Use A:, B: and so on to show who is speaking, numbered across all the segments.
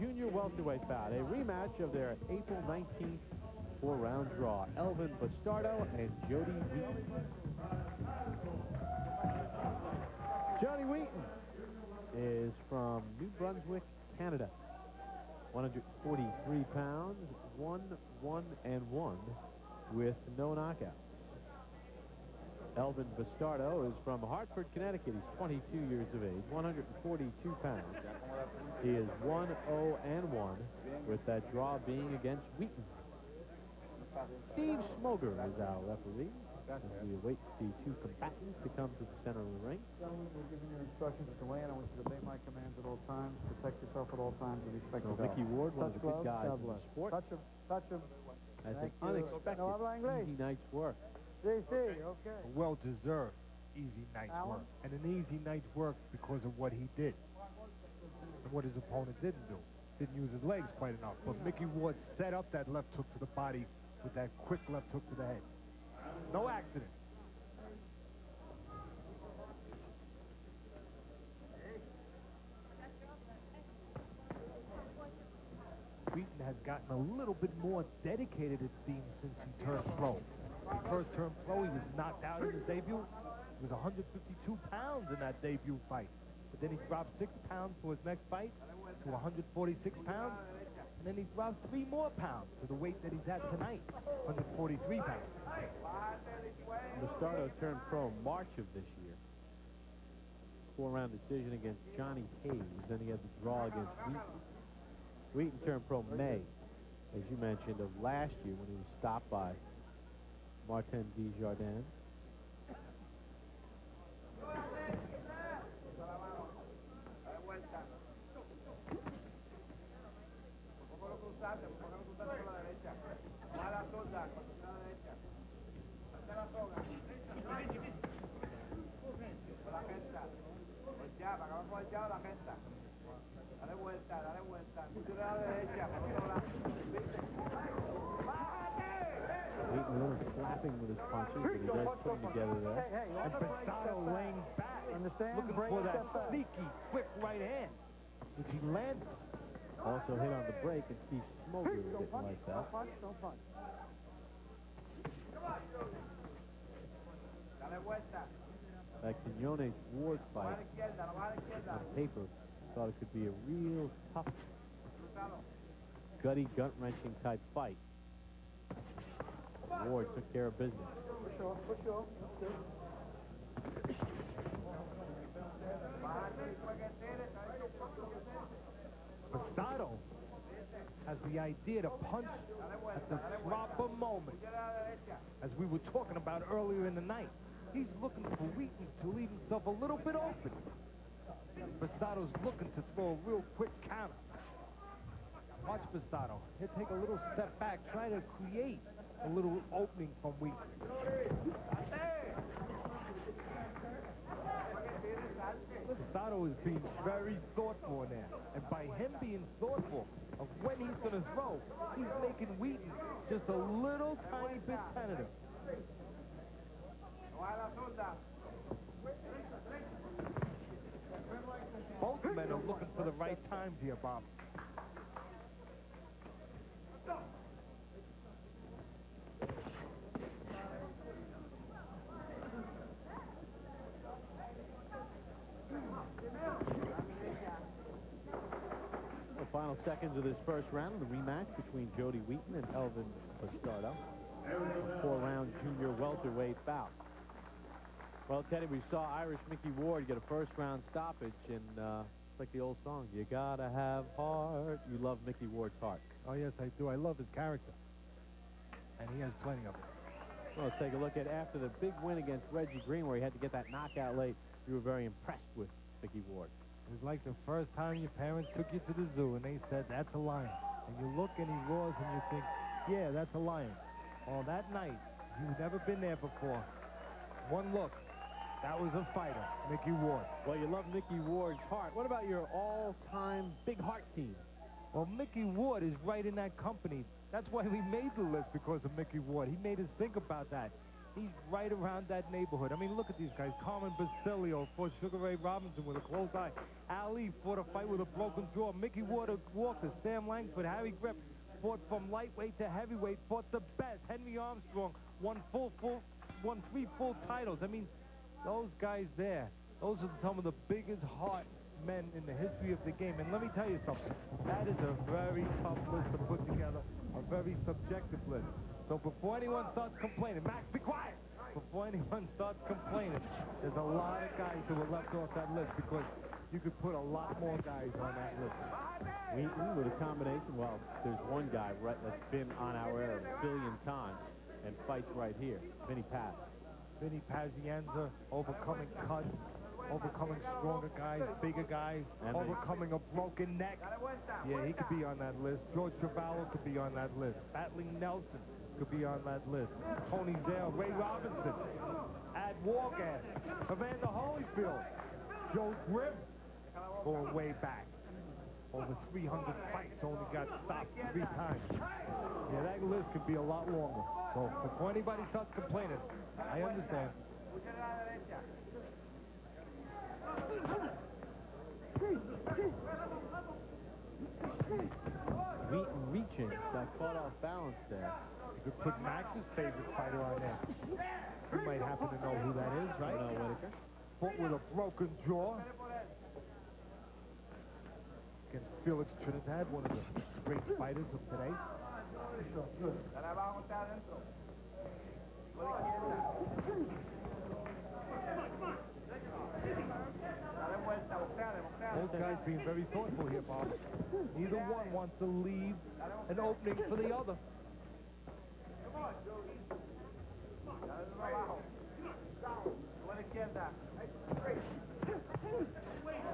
A: junior welterweight bout, a rematch of their April 19th four-round draw. Elvin Bastardo and Jody Wheaton. Jody Wheaton is from New Brunswick, Canada. 143 pounds, 1-1-1 with no knockouts. Elvin Bastardo is from Hartford, Connecticut. He's 22 years of age, 142 pounds. He is 1-0-1 with that draw being against Wheaton. Steve Smoger is our referee as we await the two combatants to come to the center of the ring.
B: Gentlemen, we're giving you instructions at the weigh-in. I want you to obey my commands at all times. Protect yourself at all times and respect the
A: Mickey Ward, one of the good guys in the sport.
B: Touch him. Touch him.
A: That's an unexpected easy night's work.
B: Okay.
C: A well-deserved easy night's work. And an easy night's work because of what he did. And what his opponent didn't do. Didn't use his legs quite enough. But Mickey Ward set up that left hook to the body with that quick left hook to the head. No accident. Wheaton has gotten a little bit more dedicated, it seems, since he turned pro. When he first turned pro, he was knocked out in his debut. He was 152 pounds in that debut fight. But then he dropped 6 pounds for his next fight to 146 pounds. And then he dropped 3 more pounds to the weight that he's at tonight, 143 pounds.
A: Bastardo turned pro March of this year. 4-round decision against Johnny Hayes. Then he had the draw against Wheaton. Wheaton turned pro May, as you mentioned, of last year when he was stopped by Martin Desjardins. Wheaton really slapping with his punches, but he does put them together there.
C: And Bastardo laying back, looking for that sneaky, quick right hand, which he landed.
A: Also hit on the break, and Steve Smoger didn't like that.
B: Don't punch.
A: That Quinones Ward fight on paper thought it could be a real tough, gutty, gut-wrenching type fight. Ward took care of business.
B: Push off.
C: Bastardo has the idea to punch at the proper moment. As we were talking about earlier in the night, he's looking for Wheaton to leave himself a little bit open. Bastardo's looking to throw a real quick counter. Watch Bastardo. He'll take a little step back, try to create a little opening from Wheaton. Bastardo is being very thoughtful in there. And by him being thoughtful of when he's going to throw, he's making Wheaton just a little tiny bit tentative. Both men are looking for the right times here, Bob.
A: The final seconds of this first round, the rematch between Jody Wheaton and Elvin Bastardo. A 4-round junior welterweight bout. Well, Teddy, we saw Irish Mickey Ward get a first-round stoppage, and it's like the old song, you gotta have heart. You love Mickey Ward's heart.
C: Oh, yes, I do. I love his character. And he has plenty of it.
A: Well, let's take a look at after the big win against Reggie Green, where he had to get that knockout late. You were very impressed with Mickey Ward.
C: It was like the first time your parents took you to the zoo and they said, that's a lion. And you look and he roars and you think, yeah, that's a lion. Well, that night, you've never been there before. One look. That was a fighter, Mickey Ward.
A: Well, you love Mickey Ward's heart. What about your all-time big heart team?
C: Well, Mickey Ward is right in that company. That's why we made the list, because of Mickey Ward. He made us think about that. He's right around that neighborhood. I mean, look at these guys. Carmen Basilio fought Sugar Ray Robinson with a closed eye. Ali fought a fight with a broken jaw. Mickey Walker, Sam Langford, Harry Grip fought from lightweight to heavyweight, fought the best. Henry Armstrong won three full titles. I mean, those guys there, those are some of the biggest heart men in the history of the game. And let me tell you something. That is a very tough list to put together, a very subjective list. So before anyone starts complaining, Max, be quiet! Before anyone starts complaining, there's a lot of guys who were left off that list because you could put a lot more guys on that list.
A: Wheaton with a combination, well, there's one guy right that's been on our air a billion times and fights right here, Vinny Paz.
C: Vinny Pazienza overcoming cuts, overcoming stronger guys, bigger guys,
A: and
C: overcoming a broken neck. Yeah, he could be on that list. George Travallo could be on that list. Battling Nelson could be on that list. Tony Zale, Ray Robinson, Ad Wargas, Evander Holyfield, Joe Grimm, going way back. Over 300 fights, only got stopped 3 times. Yeah, that list could be a lot longer. So before anybody starts complaining, I understand.
A: Wheaton reaching, got caught off balance there.
C: You could put Max's favorite fighter on there. You might happen to know who that is, right?
A: No, Whitaker.
C: Fought with a broken jaw. Against Felix Trinidad, one of the great fighters of today. Both guys being very thoughtful here, Bob. Neither one wants to leave an opening for the other.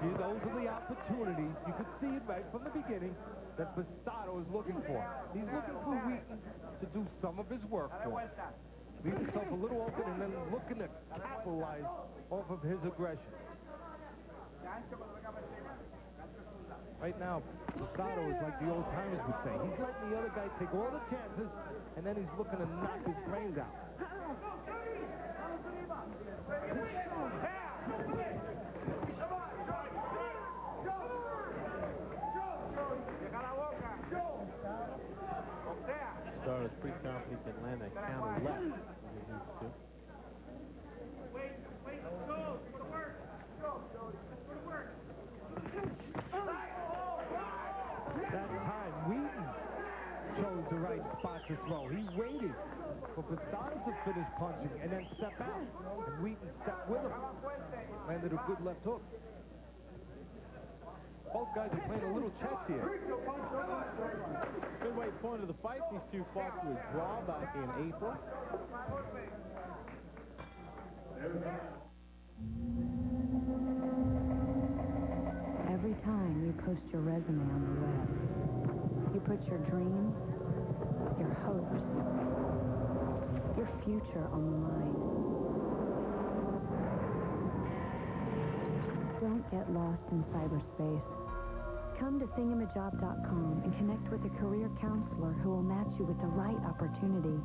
C: See, those are the opportunities. You could see it right from the beginning that Bastardo is looking for. He's looking for Wheaton to do some of his work for him. Leave himself a little open and then looking to capitalize off of his aggression. Right now, Bastardo is like the old-timers would say. He's letting the other guy take all the chances, and then he's looking to knock his brains out.
A: Bastardo's pretty confident he can land that counter left. As he needs to.
C: That time, Wheaton chose the right spot to throw. He waited for Bastardo to finish punching and then step out. And Wheaton stepped with him. Landed a good left hook. Both guys are playing a little chess here.
A: Midway point of the fight, these two fought to a draw back in April.
D: Every time you post your resume on the web, you put your dreams, your hopes, your future on the line. Don't get lost in cyberspace. Come to thingamajob.com and connect with a career counselor who will match you with the right opportunity.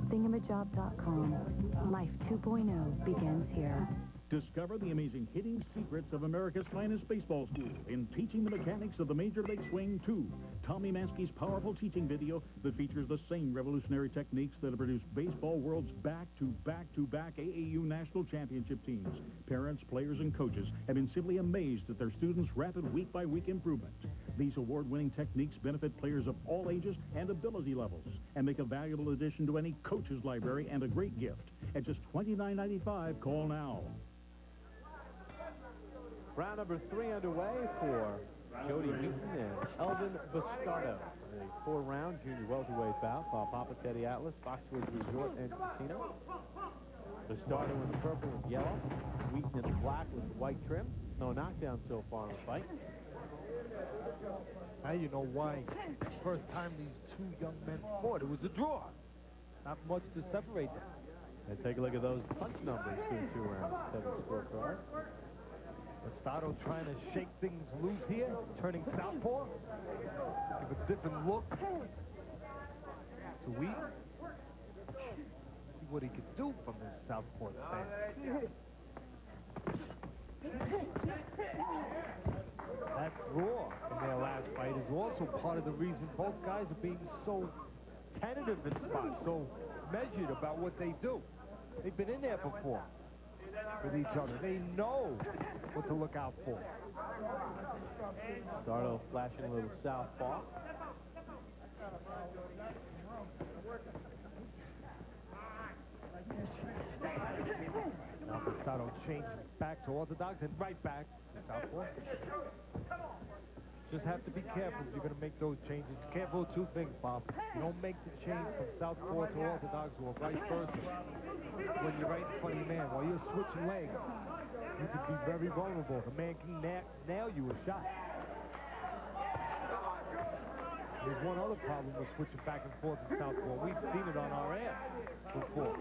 D: Thingamajob.com. Life 2.0 begins here.
E: Discover the amazing hidden secrets of America's finest baseball school in Teaching the Mechanics of the Major League Swing 2. Tommy Maskey's powerful teaching video that features the same revolutionary techniques that have produced baseball world's back-to-back AAU national championship teams. Parents, players, and coaches have been simply amazed at their students' rapid week-by-week improvement. These award-winning techniques benefit players of all ages and ability levels and make a valuable addition to any coach's library and a great gift. At just $29.95, call now.
A: Round number 3 underway for Jody Wheaton and Elvin Bastardo. A 4-round junior welterweight bout by Papa Teddy Atlas, Foxwood Resort and Casino. Bastardo in the purple and yellow, Wheaton in the black with white trim. No knockdown so far in the fight.
C: Now you know why. First time these two young men fought, it was a draw. Not much to separate them.
A: And take a look at those punch numbers through 2 rounds. 7 scorecard.
C: Bastardo trying to shake things loose here, turning southpaw. Give a different look to Wheaton. what he could do from his southpaw stance. That draw in their last fight is also part of the reason both guys are being so tentative in spots, so measured about what they do. They've been in there before with each other. They know what to look out for.
A: Bastardo flashing a little southpaw.
C: Now Bastardo changes back to orthodox and right back to southpaw. Just have to be careful if you're going to make those changes. Careful of two things, Bob. You don't make the change from southpaw to orthodox or vice versa when you're right in front of your man. While you're switching legs, you can be very vulnerable. The man can nail you a shot. There's one other problem with switching back and forth in southpaw. We've seen it on our air before.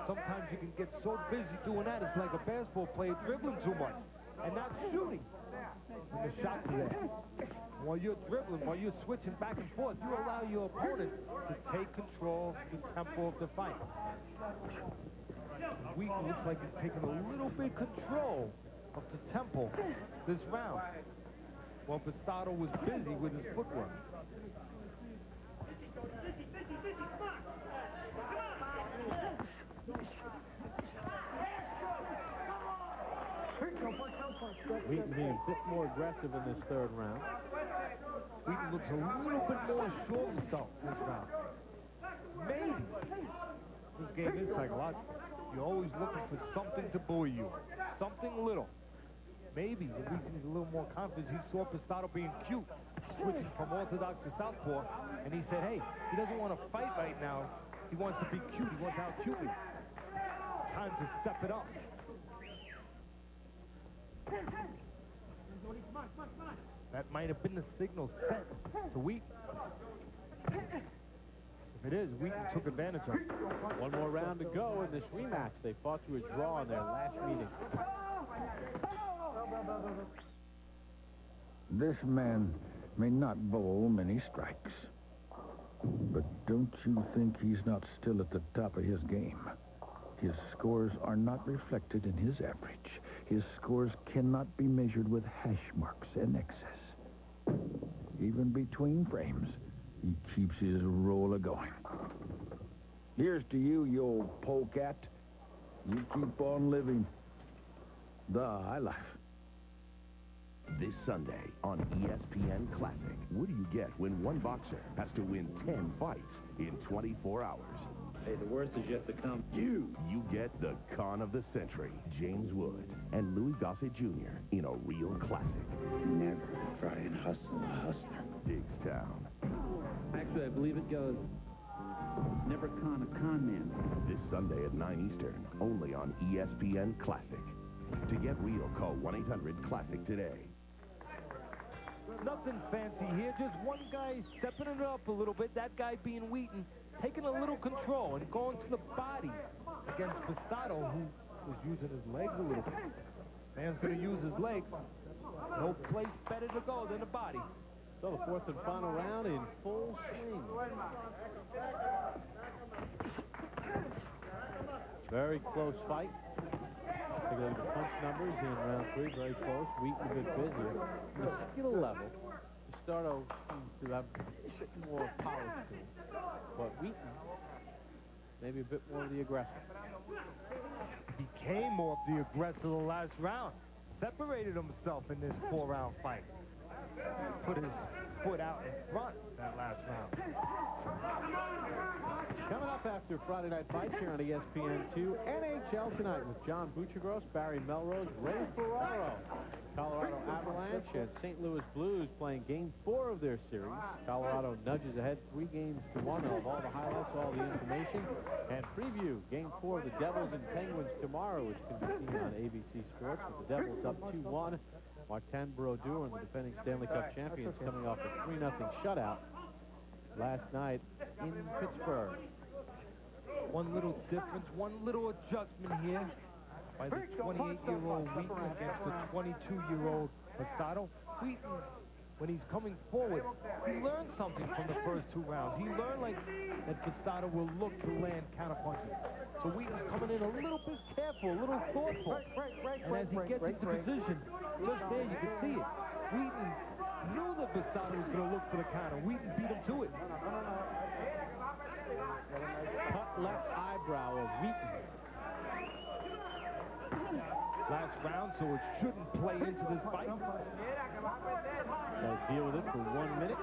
C: Sometimes you can get so busy doing that, it's like a basketball player dribbling too much and not shooting when the shots are there. While you're dribbling, while you're switching back and forth, you allow your opponent to take control of the tempo of the fight. Wheaton looks like he's taking a little bit control of the tempo this round, while Bastardo was busy with his footwork.
A: Wheaton being a bit more aggressive in this third round.
C: Wheaton looks a little bit more sure of himself this round. Maybe. This game is psychological. You're always looking for something to buoy you. Something little. Maybe if Wheaton is a little more confident, he saw Bastardo being cute, switching from orthodox to southpaw, and he said, hey, he doesn't want to fight right now. He wants to be cute. He wants to out-cute me. Time to step it up. That might have been the signal sent to Wheaton. If it is, Wheaton took advantage of it.
A: One more round to go in this rematch. They fought to a draw in their last meeting.
F: This man may not bowl many strikes, but don't you think he's not still at the top of his game? His scores are not reflected in his average. His scores cannot be measured with hash marks and excess. Even between frames, he keeps his roller going. Here's to you, you old polecat. You keep on living the high life.
G: This Sunday on ESPN Classic, what do you get when one boxer has to win 10 fights in 24 hours?
H: Hey, the worst is yet to come.
G: You get the con of the century, James Wood and Louis Gossett Jr. in a real classic.
H: Never try and hustle a hustler.
G: Diggstown.
H: Actually, I believe it goes, never con a con man.
G: This Sunday at 9 Eastern, only on ESPN Classic. To get real, call 1-800-CLASSIC today.
C: Nothing fancy here, just one guy stepping it up a little bit, that guy being Wheaton, taking a little control and going to the body against Bastardo, who was using his legs a little bit. Man's going to use his legs. No place better to go than the body.
A: So the fourth and final round in full swing. Very close fight. Take a look at the punch numbers in round 3, very close. Wheaton a bit busier. The skill level, Bastardo seems to have a bit more polish to him. But Wheaton, maybe a bit more of the aggressor.
C: Became more of the aggressor the last round. Separated himself in this 4-round fight. Put his foot out in front that last round.
A: Coming up after Friday Night Fights here on ESPN2, NHL Tonight with John Buccigross, Barry Melrose, Ray Ferraro. Colorado Avalanche and St. Louis Blues playing Game 4 of their series. Colorado nudges ahead 3-1. Of all the highlights, all the information, and preview Game 4 of the Devils and Penguins tomorrow, which can be seen on ABC Sports. With the Devils up 2-1. Martin Brodeur and the defending Stanley Cup champions coming off a 3-0 shutout last night in Pittsburgh.
C: One little difference, one little adjustment here by the 28-year-old Wheaton against the 22-year-old Bastardo. Wheaton when he's coming forward, he learned something from the first 2 rounds. He learned like that Bastardo will look to land counterpunches. So Wheaton's coming in a little bit careful, a little thoughtful. And as he gets into position, just there you can see it. Wheaton knew that Bastardo was going to look for the counter. Wheaton beat him to it.
A: Cut left eyebrow of Wheaton.
C: Last round, so it shouldn't play into this fight.
A: Got to deal with it for 1 minute.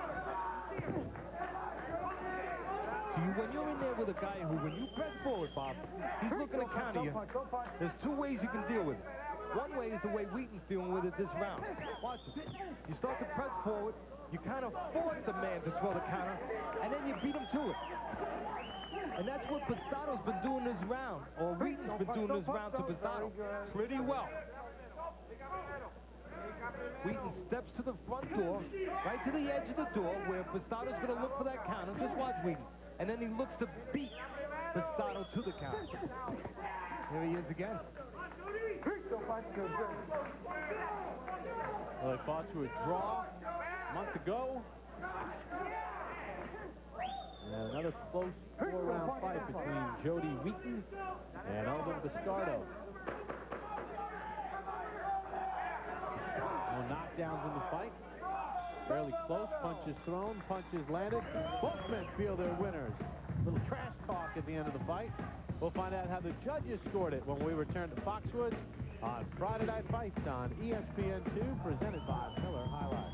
C: See, when you're in there with a guy who, when you press forward, Bob, he's looking to counter you. There's 2 ways you can deal with it. One way is the way Wheaton's dealing with it this round. Watch it. You start to press forward, you kind of force the man to throw the counter, and then you beat him to it. And that's what Bastardo's been doing this round, or Wheaton's been doing this round to Bastardo pretty well. Wheaton steps to the front door, right to the edge of the door, where Bastardo's going to look for that counter. Just watch Wheaton. And then he looks to beat Bastardo to the counter. Here he is again.
A: Well, they fought to a draw a month ago. And another close 4-round fight between Jody Wheaton and Elvin Bastardo. No knockdowns in the fight. Fairly close. Punches thrown, punches landed. Both men feel they're winners. A little trash talk at the end of the fight. We'll find out how the judges scored it when we return to Foxwood on Friday Night Fights on ESPN2, presented by Miller High Life.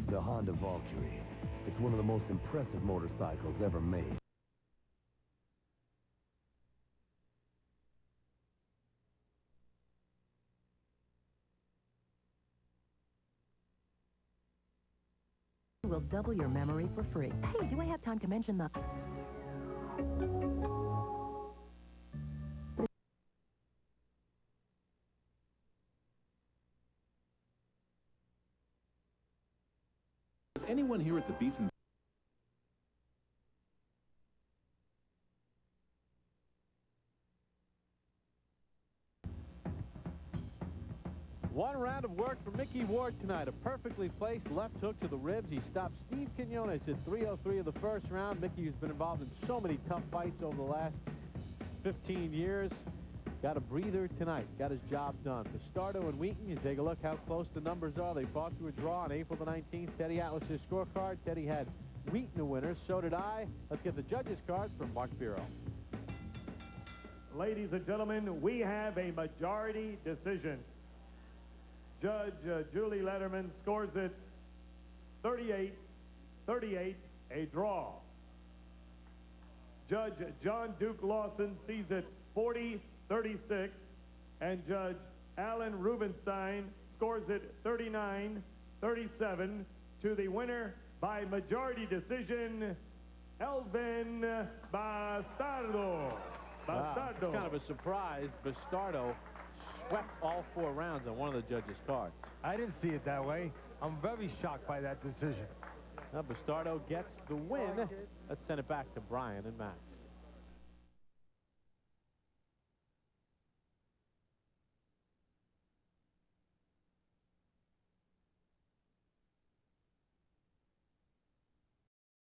G: The Honda Valkyrie. It's one of the most impressive motorcycles ever made.
I: Will double your memory for free. Hey, do I have time to mention the...
E: Does anyone here at the Beef and...
A: One round of work for Mickey Ward tonight. A perfectly placed left hook to the ribs. He stopped Steve Quinones at 3:03 of the first round. Mickey, who's been involved in so many tough fights over the last 15 years, got a breather tonight. Got his job done. Bastardo and Wheaton, you take a look how close the numbers are. They fought to a draw on April the 19th. Teddy Atlas's scorecard. Teddy had Wheaton a winner. So did I. Let's get the judges' cards from Mark Biro.
J: Ladies and gentlemen, we have a majority decision. Judge Julie Letterman scores it 38-38, a draw. Judge John Duke Lawson sees it 40-36, and Judge Alan Rubenstein scores it 39-37 to the winner by majority decision, Elvin Bastardo.
A: Wow, it's kind of a surprise. Bastardo swept all 4 rounds on one of the judges' cards.
C: I didn't see it that way. I'm very shocked by that decision.
A: Now Bastardo gets the win. Let's send it back to Brian and Matt.